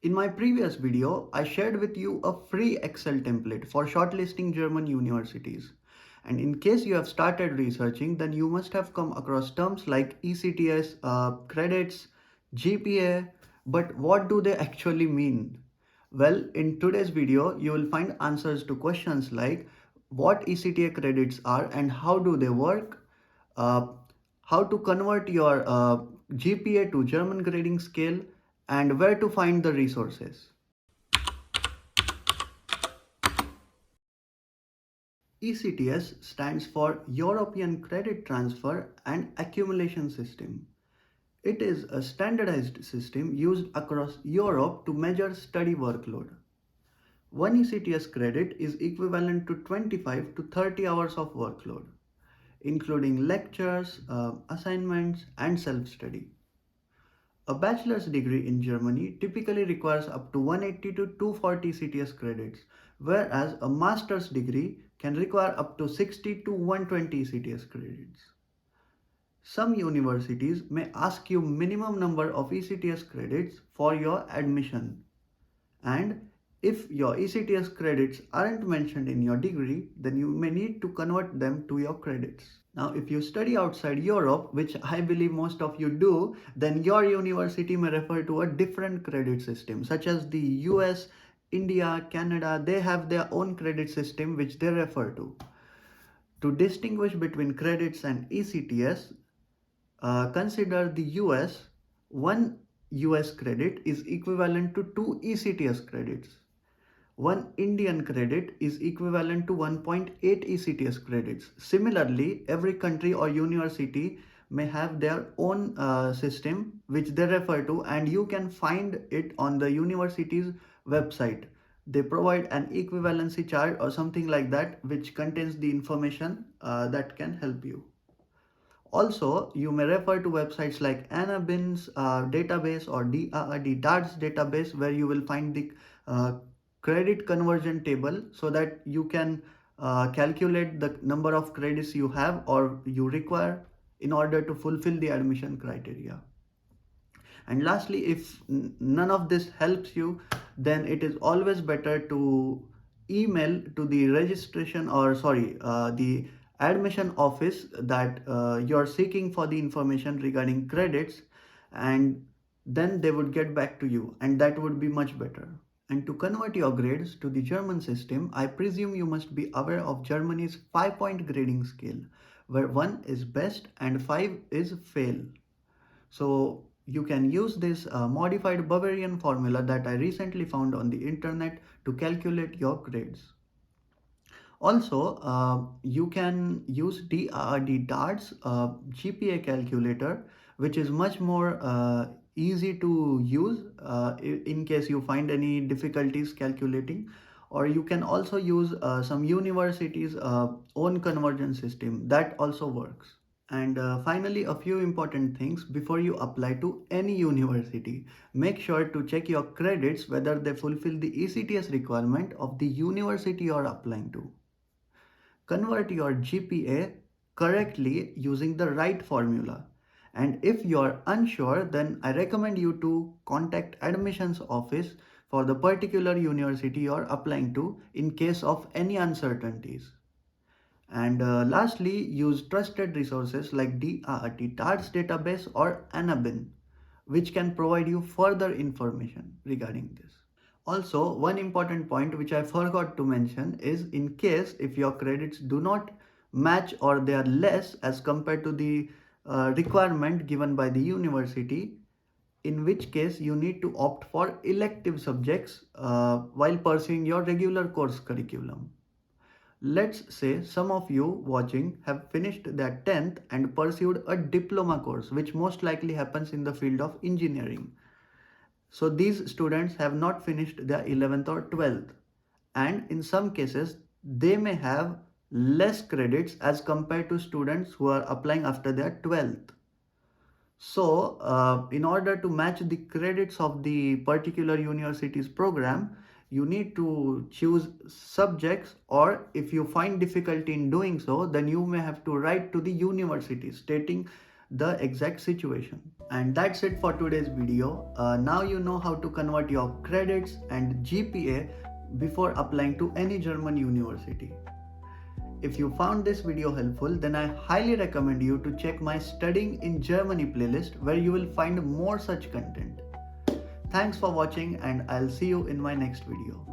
In my previous video, I shared with you a free Excel template for shortlisting German universities. And in case you have started researching, then you must have come across terms like ECTS, credits, GPA, but what do they actually mean? Well, in today's video, you will find answers to questions like what ECTA credits are and how do they work, uh, how to convert your GPA to German grading scale, and where to find the resources. ECTS stands for European Credit Transfer and Accumulation System. It is a standardized system used across Europe to measure study workload. One ECTS credit is equivalent to 25 to 30 hours of workload, including lectures, assignments, and self-study. A bachelor's degree in Germany typically requires up to 180 to 240 CTS credits, whereas a master's degree can require up to 60 to 120 CTS credits. Some universities may ask you minimum number of ECTS credits for your admission, and if your ECTS credits aren't mentioned in your degree, then you may need to convert them to your credits. Now, if you study outside Europe, which I believe most of you do, then your university may refer to a different credit system, such as the US, India, Canada. They have their own credit system which they refer to. To distinguish between credits and ECTS, consider the US. One US credit is equivalent to two ECTS credits. One Indian credit is equivalent to 1.8 ECTS credits. Similarly, every country or university may have their own system which they refer to, and you can find it on the university's website. They provide an equivalency chart or something like that which contains the information that can help you. Also, you may refer to websites like Annabin's database or the DARTS database, where you will find the uh, credit conversion table so that you can calculate the number of credits you have or you require in order to fulfill the admission criteria. And lastly, if none of this helps you, then it is always better to email to the registration or the admission office that you're seeking for the information regarding credits, and then they would get back to you, and that would be much better. And to convert your grades to the German system, I presume you must be aware of Germany's 5-point grading scale, where 1 is best and 5 is fail. So you can use this modified Bavarian formula that I recently found on the internet to calculate your grades. Also, you can use the DARTS GPA calculator, which is much more easy to use in case you find any difficulties calculating. Or you can also use some universities' own conversion system that also works. And finally, a few important things before you apply to any university. Make sure to check your credits whether they fulfill the ECTS requirement of the university you are applying to. Convert your GPA correctly using the right formula. And if you are unsure, then I recommend you to contact admissions office for the particular university you are applying to in case of any uncertainties. And lastly, use trusted resources like the TARS database or Annabin, which can provide you further information regarding this. Also, one important point which I forgot to mention is in case if your credits do not match or they are less as compared to the requirement given by the university, in which case you need to opt for elective subjects while pursuing your regular course curriculum. Let's say some of you watching have finished their 10th and pursued a diploma course, which most likely happens in the field of engineering. So these students have not finished their 11th or 12th, and in some cases they may have less credits as compared to students who are applying after their 12th. So, in order to match the credits of the particular university's program, you need to choose subjects, or if you find difficulty in doing so, then you may have to write to the university stating the exact situation. And that's it for today's video. Now you know how to convert your credits and GPA before applying to any German university. If you found this video helpful, then I highly recommend you to check my Studying in Germany playlist, where you will find more such content. Thanks for watching, and I'll see you in my next video.